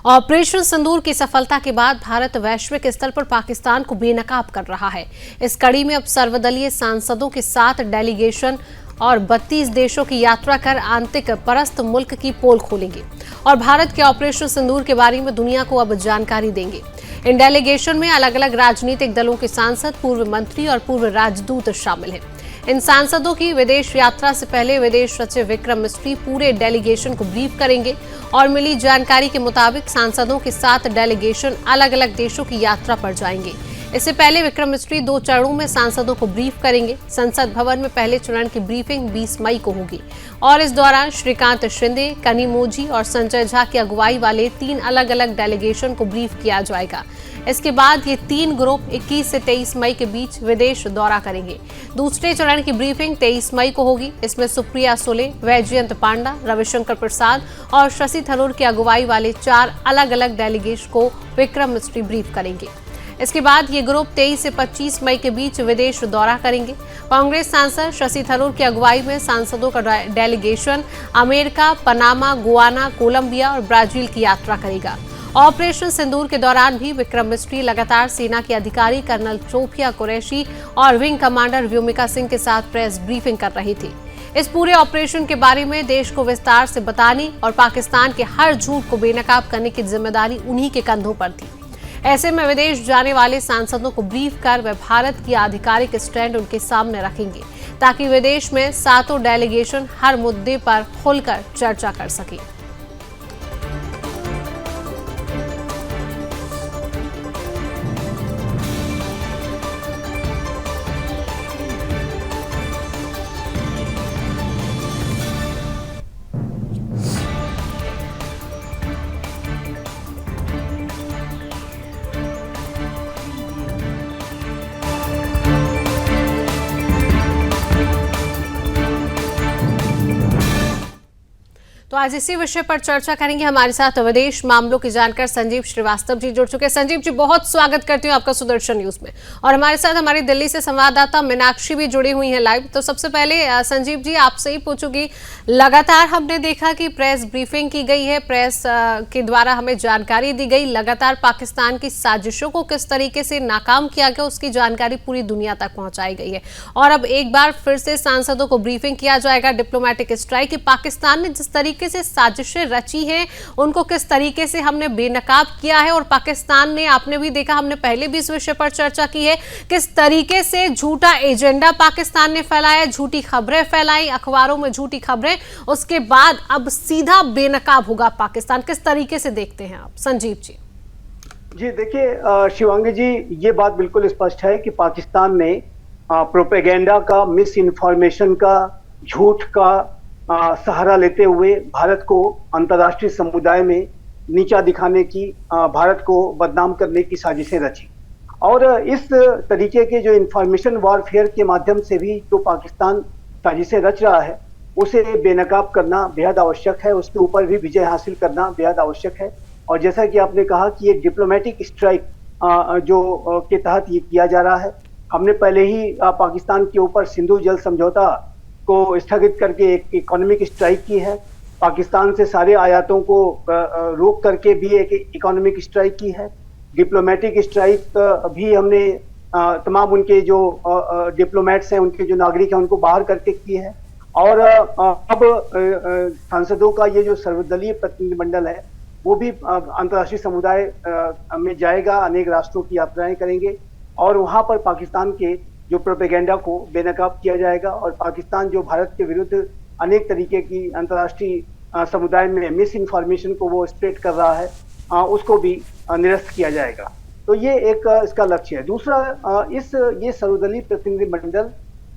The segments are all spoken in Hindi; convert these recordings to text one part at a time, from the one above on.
ऑपरेशन सिंदूर की सफलता के बाद भारत वैश्विक स्तर पर पाकिस्तान को बेनकाब कर रहा है। इस कड़ी में अब सर्वदलीय सांसदों के साथ डेलीगेशन और 32 देशों की यात्रा कर आंतरिक परस्त मुल्क की पोल खोलेंगे और भारत के ऑपरेशन सिंदूर के बारे में दुनिया को अब जानकारी देंगे। इन डेलीगेशन में अलग अलग राजनीतिक दलों के सांसद, पूर्व मंत्री और पूर्व राजदूत शामिल हैं। इन सांसदों की विदेश यात्रा से पहले विदेश सचिव विक्रम मिस्री पूरे डेलीगेशन को ब्रीफ करेंगे और मिली जानकारी के मुताबिक सांसदों के साथ डेलीगेशन अलग अलग देशों की यात्रा पर जाएंगे। इससे पहले विक्रम मिस्री 2 चरणों में सांसदों को ब्रीफ करेंगे। संसद भवन में पहले चरण की ब्रीफिंग 20 मई को होगी और इस दौरान श्रीकांत शिंदे, कनिमोझी और संजय झा की अगुवाई वाले 3 अलग अलग डेलीगेशन को ब्रीफ किया जाएगा। इसके बाद ये 3 ग्रुप 21 से 23 मई के बीच विदेश दौरा करेंगे। दूसरे चरण की ब्रीफिंग 23 मई को होगी। इसमें सुप्रिया सुले, वैजयंत पांडा, रविशंकर प्रसाद और शशि थरूर की अगुवाई वाले 4 अलग अलग डेलीगेशन को विक्रम मिस्री ब्रीफ करेंगे। इसके बाद ये ग्रुप 23 से 25 मई के बीच विदेश दौरा करेंगे। कांग्रेस सांसद शशि थरूर की अगुवाई में सांसदों का delegation America, Panama, Guyana, Colombia और ब्राजील की यात्रा करेगा। ऑपरेशन सिंदूर के दौरान भी विक्रम मिस्री लगातार सेना के अधिकारी कर्नल चोफिया कुरैशी और विंग कमांडर व्योमिका सिंह के साथ प्रेस ब्रीफिंग कर रहे थे। इस पूरे ऑपरेशन के बारे में देश को विस्तार से बताने और पाकिस्तान के हर झूठ को बेनकाब करने की जिम्मेदारी उन्हीं के कंधों पर थी। ऐसे में विदेश जाने वाले सांसदों को ब्रीफ कर वे भारत की आधिकारिक स्टैंड उनके सामने रखेंगे ताकि विदेश में 7 डेलीगेशन हर मुद्दे पर खुलकर चर्चा कर सके। तो आज इसी विषय पर चर्चा करेंगे। हमारे साथ विदेश मामलों की जानकार संजीव श्रीवास्तव जी जुड़ चुके हैं। संजीव जी, बहुत स्वागत करती हूँ आपका सुदर्शन न्यूज में। और हमारे साथ हमारी दिल्ली से संवाददाता मीनाक्षी भी जुड़ी हुई हैं लाइव। तो सबसे पहले संजीव जी आपसे ही पूछूंगी, लगातार हमने देखा कि प्रेस ब्रीफिंग की गई है, प्रेस के द्वारा हमें जानकारी दी गई, लगातार पाकिस्तान की साजिशों को किस तरीके से नाकाम किया गया उसकी जानकारी पूरी दुनिया तक पहुंचाई गई है। और अब एक बार फिर से सांसदों को ब्रीफिंग किया जाएगा, डिप्लोमेटिक स्ट्राइक की पाकिस्तान ने जिस तरीके से साजिशें रची हैं उनको किस तरीके से हमने बेनकाब किया है। और पाकिस्तान ने, आपने भी देखा, हमने पहले भी इस विषय पर चर्चा की है, किस तरीके से झूठा एजेंडा पाकिस्तान ने फैलाया, झूठी खबरें फैलाई, अखबारों में झूठी खबरें, उसके बाद अब सीधा बेनकाब होगा पाकिस्तान। किस तरीके से देखते हैं आप संजीव जी? जी देखिए शिवांगी जी, ये बात बिल्कुल स्पष्ट है कि पाकिस्तान ने प्रोपेगेंडा का, मिस इन्फॉर्मेशन का, झूठ का सहारा लेते हुए भारत को अंतर्राष्ट्रीय समुदाय में नीचा दिखाने की, भारत को बदनाम करने की साजिशें रची। और इस तरीके के जो इंफॉर्मेशन वॉरफेयर के माध्यम से भी जो पाकिस्तान साजिशें रच रहा है उसे बेनकाब करना बेहद आवश्यक है, उसके ऊपर भी विजय हासिल करना बेहद आवश्यक है। और जैसा कि आपने कहा कि ये डिप्लोमेटिक स्ट्राइक जो के तहत ये किया जा रहा है, हमने पहले ही पाकिस्तान के ऊपर सिंधु जल समझौता को स्थगित करके एक इकोनॉमिक स्ट्राइक की है, पाकिस्तान से सारे आयातों को रोक करके भी एक इकोनॉमिक स्ट्राइक की है, डिप्लोमेटिक स्ट्राइक भी हमने तमाम उनके जो डिप्लोमेट्स हैं, उनके जो नागरिक हैं, उनको बाहर करके की है। और अब सांसदों का ये जो सर्वदलीय प्रतिनिधिमंडल है वो भी अंतर्राष्ट्रीय समुदाय में जाएगा, अनेक राष्ट्रों की यात्राएं करेंगे और वहां पर पाकिस्तान के जो प्रोपेगेंडा को बेनकाब किया जाएगा और पाकिस्तान जो भारत के विरुद्ध अनेक तरीके की अंतर्राष्ट्रीय समुदाय में मिस इन्फॉर्मेशन को वो स्प्रेड कर रहा है, उसको भी निरस्त किया जाएगा। तो ये एक इसका लक्ष्य है। दूसरा, ये सर्वदलीय प्रतिनिधिमंडल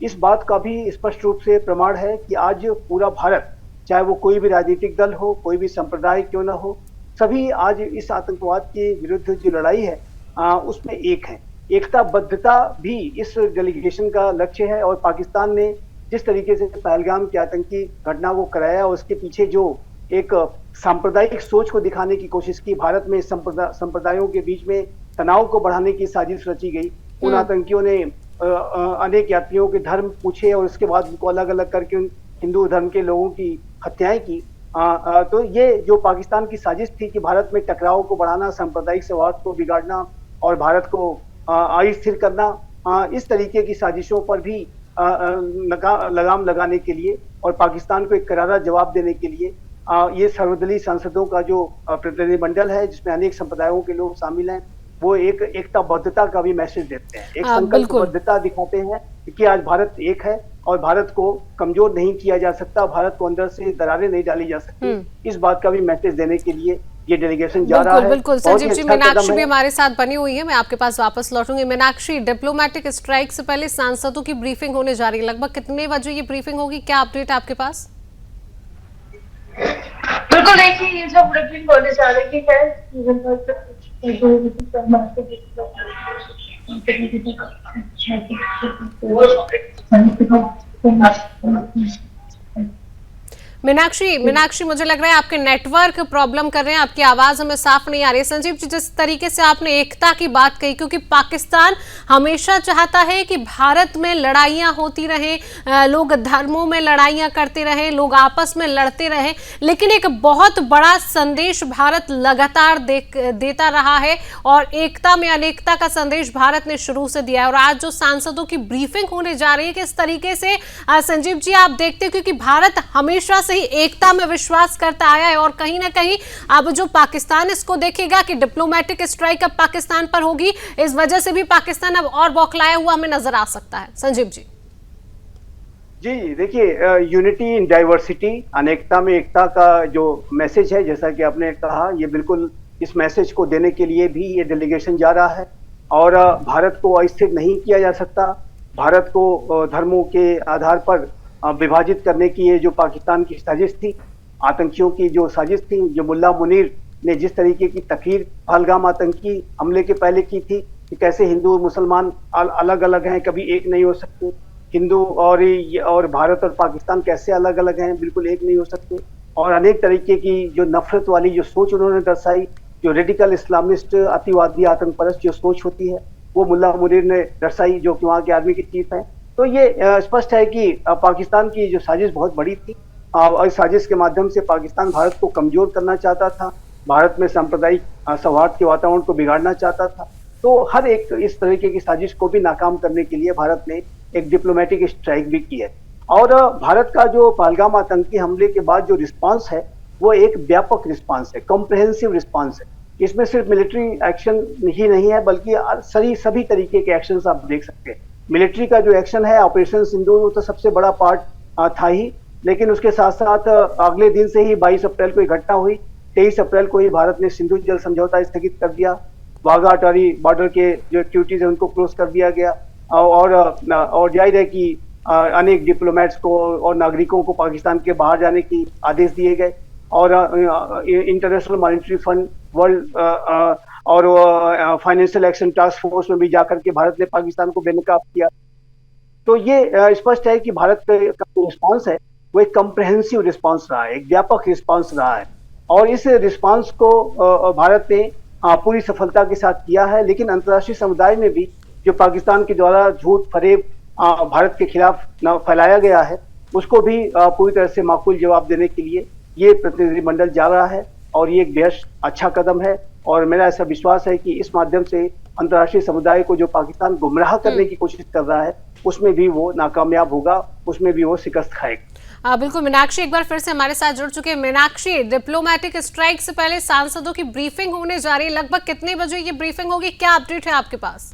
इस बात का भी स्पष्ट रूप से प्रमाण है कि आज पूरा भारत, चाहे वो कोई भी राजनीतिक दल हो, कोई भी संप्रदाय क्यों ना हो, सभी आज इस आतंकवाद के विरुद्ध जो लड़ाई है उसमें एक है। एकताबद्धता भी इस डेलीगेशन का लक्ष्य है। और पाकिस्तान ने जिस तरीके से पहलगाम की आतंकी घटना को कराया, उसके पीछे जो एक सांप्रदायिक सोच को दिखाने की कोशिश की, भारत में संप्रदायों के बीच में तनाव को बढ़ाने की साजिश रची गई। उन आतंकियों ने अनेक यात्रियों के धर्म पूछे और उसके बाद उनको अलग अलग करके हिंदू धर्म के लोगों की हत्याएं की। तो ये जो पाकिस्तान की साजिश थी कि भारत में टकराव को बढ़ाना, सांप्रदायिक सौहार्द को बिगाड़ना और भारत को अस्थिर करना, इस तरीके की साजिशों पर भी लगाम लगाने के लिए और पाकिस्तान को एक करारा जवाब देने के लिए ये सर्वदलीय सांसदों का जो प्रतिनिधिमंडल है, जिसमें अनेक संप्रदायों के लोग शामिल हैं, वो एक एकताबद्धता का भी मैसेज देते हैं, एक संकल्पबद्धता दिखाते हैं कि आज भारत एक है और भारत को कमजोर नहीं किया जा सकता, भारत को अंदर से दरारें नहीं डाली जा सकती। इस बात का भी मैसेज देने के लिए ये डेलीगेशन जा रहा है। बिल्कुल संजीव जी, मीनाक्षी भी हमारे साथ बनी हुई है, मैं आपके पास वापस लौटूंगी। मीनाक्षी, डिप्लोमेटिक स्ट्राइक से पहले सांसदों की ब्रीफिंग होने जा रही है, लगभग कितने बजे ये ब्रीफिंग होगी, क्या अपडेट आपके पास? बिल्कुल, देखिए ये जो ब्रीफिंग होने जा रही है मीनाक्षी, मुझे लग रहा है आपके नेटवर्क प्रॉब्लम कर रहे हैं, आपकी आवाज हमें साफ नहीं आ रही है। संजीव जी, जिस तरीके से आपने एकता की बात कही, क्योंकि पाकिस्तान हमेशा चाहता है कि भारत में लड़ाइयां होती रहें, लोग धर्मों में लड़ाइयां करते रहें, लोग आपस में लड़ते रहें, लेकिन एक बहुत बड़ा संदेश भारत लगातार देता रहा है और एकता में अनेकता का संदेश भारत ने शुरू से दिया है। और आज जो सांसदों की ब्रीफिंग होने जा रही है, किस तरीके से संजीव जी आप देखते हैं, क्योंकि भारत हमेशा से ही एकता में विश्वास करता आया है और कहीं ना कहीं अब जो पाकिस्तान इसको देखेगा कि डिप्लोमेटिक स्ट्राइक अब पाकिस्तान पर होगी, इस वजह से भी पाकिस्तान अब और बौखलाया हुआ हमें नजर आ सकता है। संजीव जी जी, देखिए यूनिटी इन डाइवर्सिटी, अनेकता में एकता का जो मैसेज है, जैसा कि आपने कहा, ये बिल्कुल इस मैसेज को देने के लिए भी ये डेलीगेशन जा रहा है। और भारत को अस्थिर नहीं किया जा सकता, भारत को धर्मों के आधार पर विभाजित करने की ये जो पाकिस्तान की साजिश थी, आतंकियों की जो साजिश थी, जो मुल्ला मुनीर ने जिस तरीके की तकरीर पहलगाम आतंकी हमले के पहले की थी कि कैसे हिंदू मुसलमान अलग अलग हैं, कभी एक नहीं हो सकते, हिंदू और भारत और पाकिस्तान कैसे अलग अलग हैं, बिल्कुल एक नहीं हो सकते, और अनेक तरीके की जो नफरत वाली जो सोच उन्होंने दर्शाई, जो रेडिकल इस्लामिस्ट अतिवादी आतंकपरस्त जो सोच होती है, वो मुल्ला मुनीर ने दर्शाई, जो कि वहाँ के आर्मी की चीफ है। तो ये स्पष्ट है कि पाकिस्तान की जो साजिश बहुत बड़ी थी और इस साजिश के माध्यम से पाकिस्तान भारत को कमजोर करना चाहता था, भारत में सांप्रदायिक सौहार्द के वातावरण को बिगाड़ना चाहता था। तो हर एक इस तरीके की साजिश को भी नाकाम करने के लिए भारत ने एक डिप्लोमेटिक स्ट्राइक भी की है। और भारत का जो पहलगाम आतंकी हमले के बाद जो रिस्पांस है, वो एक व्यापक रिस्पांस है, कॉम्प्रिहेंसिव रिस्पांस है। इसमें सिर्फ मिलिट्री एक्शन ही नहीं है, बल्कि सभी तरीके के एक्शन आप देख सकते हैं। मिलिट्री का जो एक्शन है, ऑपरेशन सिंदूर, वो तो सबसे बड़ा पार्ट था ही, लेकिन उसके साथ साथ अगले दिन से ही 22 अप्रैल को एक घटना हुई। 23 अप्रैल को ही भारत ने सिंधु जल समझौता स्थगित कर दिया, वाघा अटारी बॉर्डर के जो एक्टिविटीज है उनको क्लोज कर दिया गया, और जाहिर है कि अनेक डिप्लोमेट्स को और नागरिकों को पाकिस्तान के बाहर जाने की आदेश दिए गए, और इंटरनेशनल मॉनिटरी फंड, वर्ल्ड और फाइनेंशियल एक्शन टास्क फोर्स में भी जाकर के भारत ने पाकिस्तान को बेनकाब किया। तो ये स्पष्ट है कि भारत का जो रिस्पांस है वो एक कॉम्प्रिहेंसिव रिस्पांस रहा है, एक व्यापक रिस्पांस रहा है, और इस रिस्पांस को भारत ने पूरी सफलता के साथ किया है। लेकिन अंतर्राष्ट्रीय समुदाय में भी जो पाकिस्तान के द्वारा झूठ फरेब भारत के खिलाफ फैलाया गया है, उसको भी पूरी तरह से माकूल जवाब देने के लिए ये प्रतिनिधिमंडल जा रहा है, और ये एक बेहद अच्छा कदम है। और मेरा ऐसा विश्वास है कि इस माध्यम से अंतर्राष्ट्रीय समुदाय को जो पाकिस्तान गुमराह करने की कोशिश कर रहा है, उसमें भी वो नाकामयाब होगा, उसमें भी वो शिकस्त खाएगा। बिल्कुल, मीनाक्षी एक बार फिर से हमारे साथ जुड़ चुके हैं। मीनाक्षी, डिप्लोमेटिक स्ट्राइक से पहले सांसदों की ब्रीफिंग होने जा रही है, लगभग कितने बजे ये ब्रीफिंग होगी, क्या अपडेट है आपके पास?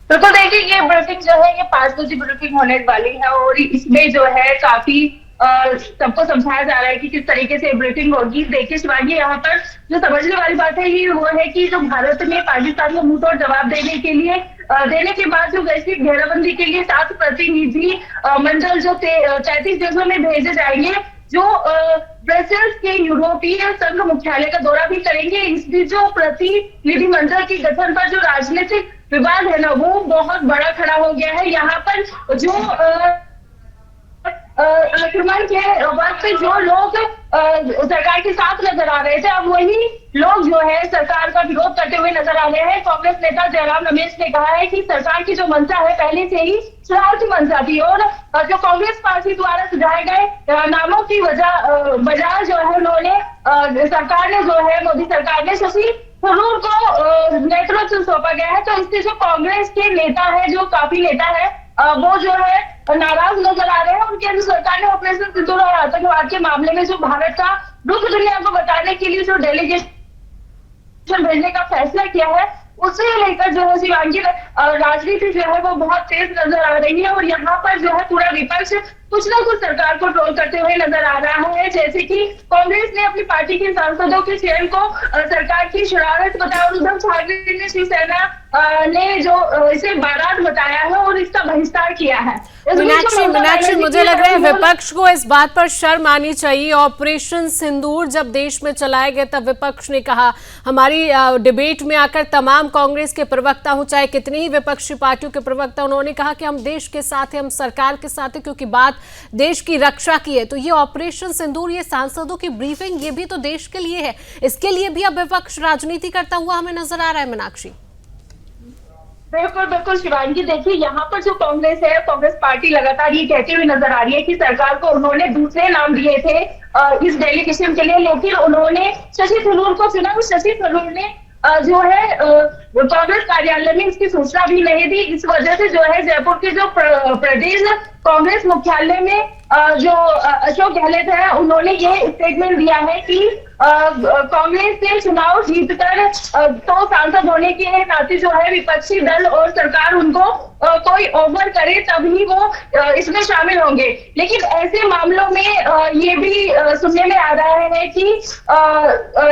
बिल्कुल, देखिए ये ब्रीफिंग जो है ये 5 बजे ब्रीफिंग होने वाली है, और इसमें जो है काफी सबको समझाया जा रहा है कि किस तरीके से ब्रीफिंग होगी। देखिए शिवांगी, यहाँ पर जो समझने वाली बात है ये वो है कि जो भारत ने पाकिस्तान को मुंह तोड़ जवाब देने के बाद जो वैश्विक घेराबंदी के लिए 7 प्रतिनिधि मंडल जो 33 देशों में भेजे जाएंगे, जो ब्रसेल्स के यूरोपीय संघ मुख्यालय का दौरा भी करेंगे। इसकी जो प्रतिनिधि मंडल के गठन पर जो राजनीतिक विवाद है ना, वो बहुत बड़ा खड़ा हो गया है। यहाँ पर जो आक्रमण के वक्त जो लोग सरकार के साथ नजर आ रहे थे, अब वही लोग जो है सरकार का विरोध करते हुए नजर आ रहे हैं। कांग्रेस नेता जयराम रमेश ने कहा है कि सरकार की जो मंशा है पहले से ही चुनाव की मंशा थी, और जो कांग्रेस पार्टी द्वारा सुझाए गए नामों की बजाय जो है उन्होंने सरकार ने जो है मोदी सरकार ने शशि थरूर को नेतृत्व सौंपा गया है। तो इससे जो कांग्रेस के नेता है, जो काफी नेता है, वो जो है नाराज नजर आ रहे हैं। उनके अनुसार सरकार ने ऑपरेशन सिंदूर और आतंकवाद के मामले में जो भारत का रुख दुनिया को बताने के लिए जो डेलीगेशन भेजने का फैसला किया है, उसे लेकर जो है शिवांगी राजनीति जो है वो बहुत तेज नजर आ रही है। और यहाँ पर जो है पूरा विपक्ष कुछ ना कुछ सरकार को ट्रोल करते हुए नजर आ रहा है। जैसे कि कांग्रेस ने अपनी पार्टी के सांसदों के चयन को सरकार की शरारत बताया, उद्धव ठाकरे ने शिवसेना ने जो इसे बारात बताया है और इसका बहिष्कार किया है। मीनाक्षी, मुझे लग रहा है विपक्ष को इस बात पर शर्म आनी चाहिए। ऑपरेशन सिंदूर जब देश में चलाए गए तब विपक्ष ने कहा, हमारी डिबेट में आकर तमाम कांग्रेस के प्रवक्ता हो, चाहे कितनी ही विपक्षी पार्टियों के प्रवक्ता, उन्होंने कहा कि हम देश के साथ हैं, हम सरकार के साथ हैं, क्योंकि बात देश की रक्षा की है। तो ये ऑपरेशन सिंदूर, ये सांसदों की ब्रीफिंग, ये भी तो देश के लिए है। इसके लिए भी अब विपक्ष राजनीति करता हुआ हमें नजर आ रहा है। मीनाक्षी, बिल्कुल बिल्कुल शिवांगी, देखिए यहाँ पर जो कांग्रेस है, कांग्रेस पार्टी लगातार ये कहती हुई नजर आ रही है कि सरकार को उन्होंने दूसरे नाम दिए थे इस डेलीगेशन के लिए, लेकिन उन्होंने शशि थरूर को चुना। शशि थरूर ने जो है कांग्रेस कार्यालय में इसकी सूचना भी नहीं दी। इस वजह से जो है जयपुर के जो प्रदेश कांग्रेस मुख्यालय में जो अशोक गहलोत है, उन्होंने ये स्टेटमेंट दिया है कि कांग्रेस ने चुनाव जीतकर तो सांसद होने के नाते जो है विपक्षी दल और सरकार उनको कोई ऑफर करे तभी वो इसमें शामिल होंगे। लेकिन ऐसे मामलों में ये भी सुनने में आ रहा है कि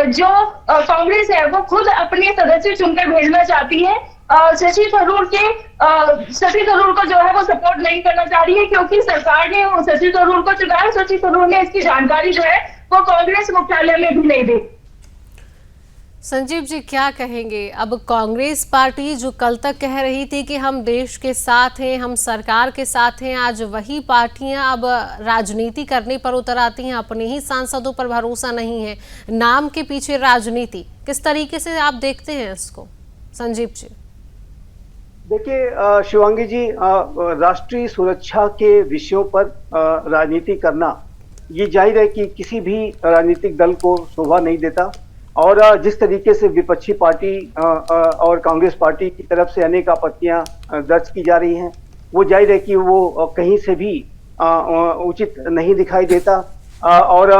जो कांग्रेस है वो खुद अपने सदस्य चुनकर भेजना चाहती है। शशि थरूर को जो है वो सपोर्ट नहीं करना चाह रही है, क्योंकि सरकार ने शशि थरूर को चुना है। शशि थरूर ने इसकी जानकारी जो है वो कांग्रेस मुख्यालय में भी नहीं दी। संजीव जी, क्या कहेंगे? अब कांग्रेस पार्टी जो कल तक कह रही थी कि हम देश के साथ हैं, हम सरकार के साथ हैं, आज वही पार्टियां अब राजनीति करने पर उतर आती हैं। अपने ही सांसदों पर भरोसा नहीं है, नाम के पीछे राजनीति। किस तरीके से आप देखते हैं इसको, संजीव जी? देखिए शिवांगी जी, राष्ट्रीय सुरक्षा के विषयों पर राजनीति करना ये जाहिर है कि किसी भी राजनीतिक दल को शोभा नहीं देता। और जिस तरीके से विपक्षी पार्टी और कांग्रेस पार्टी की तरफ से अनेक आपत्तियां दर्ज की जा रही हैं, वो जाहिर है कि वो कहीं से भी उचित नहीं दिखाई देता। और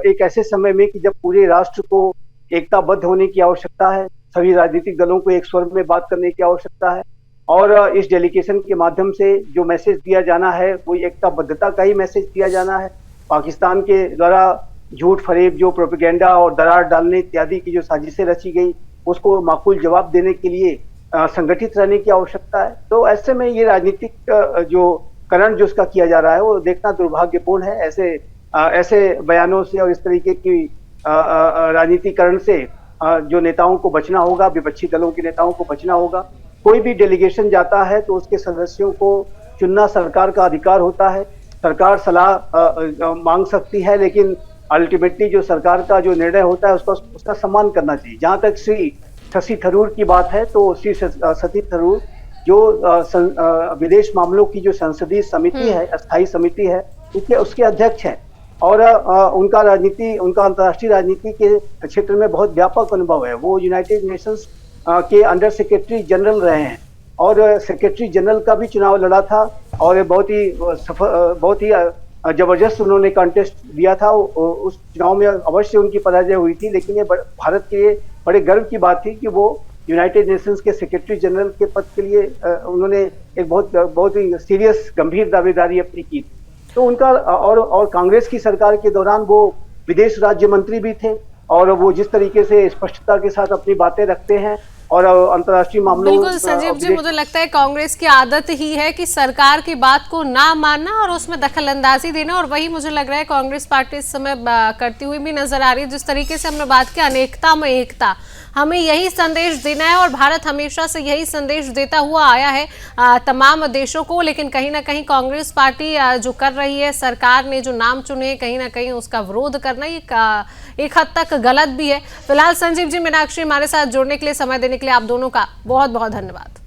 एक ऐसे समय में कि जब पूरे राष्ट्र को एकताबद्ध होने की आवश्यकता है, सभी राजनीतिक दलों को एक स्वर में बात करने की आवश्यकता है, और इस डेलीगेशन के माध्यम से जो मैसेज दिया जाना है वो एकताबद्धता का ही मैसेज दिया जाना है। पाकिस्तान के द्वारा झूठ फरेब जो प्रोपेगेंडा और दरार डालने इत्यादि की जो साजिशें रची गई, उसको माकूल जवाब देने के लिए संगठित रहने की आवश्यकता है। तो ऐसे में ये राजनीतिक जो करण जो उसका किया जा रहा है वो देखना दुर्भाग्यपूर्ण है। ऐसे बयानों से और इस तरीके की राजनीतिकरण से जो नेताओं को बचना होगा, विपक्षी दलों के नेताओं को बचना होगा। कोई भी डेलीगेशन जाता है तो उसके सदस्यों को चुनना सरकार का अधिकार होता है। सरकार सलाह मांग सकती है, लेकिन अल्टीमेटली जो सरकार का जो निर्णय होता है उसका सम्मान करना चाहिए। जहां तक श्री शशि थरूर की बात है, तो श्री शशि थरूर जो विदेश मामलों की जो संसदीय समिति है, अस्थायी समिति है, उसके अध्यक्ष हैं। और उनका अंतर्राष्ट्रीय राजनीति के क्षेत्र में बहुत व्यापक अनुभव है। वो यूनाइटेड नेशंस के अंडर सेक्रेटरी जनरल रहे हैं और सेक्रेटरी जनरल का भी चुनाव लड़ा था, और बहुत ही जबरदस्त उन्होंने कंटेस्ट दिया था। उस चुनाव में अवश्य उनकी पराजय हुई थी, लेकिन ये भारत के लिए बड़े गर्व की बात थी कि वो यूनाइटेड नेशंस के सेक्रेटरी जनरल के पद के लिए उन्होंने एक बहुत ही सीरियस गंभीर दावेदारी अपनी की। तो उनका और कांग्रेस की सरकार के दौरान वो विदेश राज्य मंत्री भी थे, और वो जिस तरीके से स्पष्टता के साथ अपनी बातें रखते हैं और अंतर्राष्ट्रीय मामलों बिल्कुल संजीव जी, मुझे लगता है कांग्रेस की आदत ही है कि सरकार की बात को ना मानना और उसमें दखल अंदाजी देना, और वही मुझे लग रहा है कांग्रेस पार्टी इस समय करती हुई भी नजर आ रही है। जिस तरीके से हमने बात की अनेकता में एकता, हमें यही संदेश देना है और भारत हमेशा से यही संदेश देता हुआ आया है तमाम देशों को। लेकिन कहीं ना कहीं कांग्रेस पार्टी जो कर रही है, सरकार ने जो नाम चुने कहीं ना कहीं उसका विरोध करना ये एक हद तक गलत भी है। फिलहाल संजीव जी, मीनाक्षी, हमारे साथ जुड़ने के लिए, समय देने के लिए आप दोनों का बहुत बहुत धन्यवाद।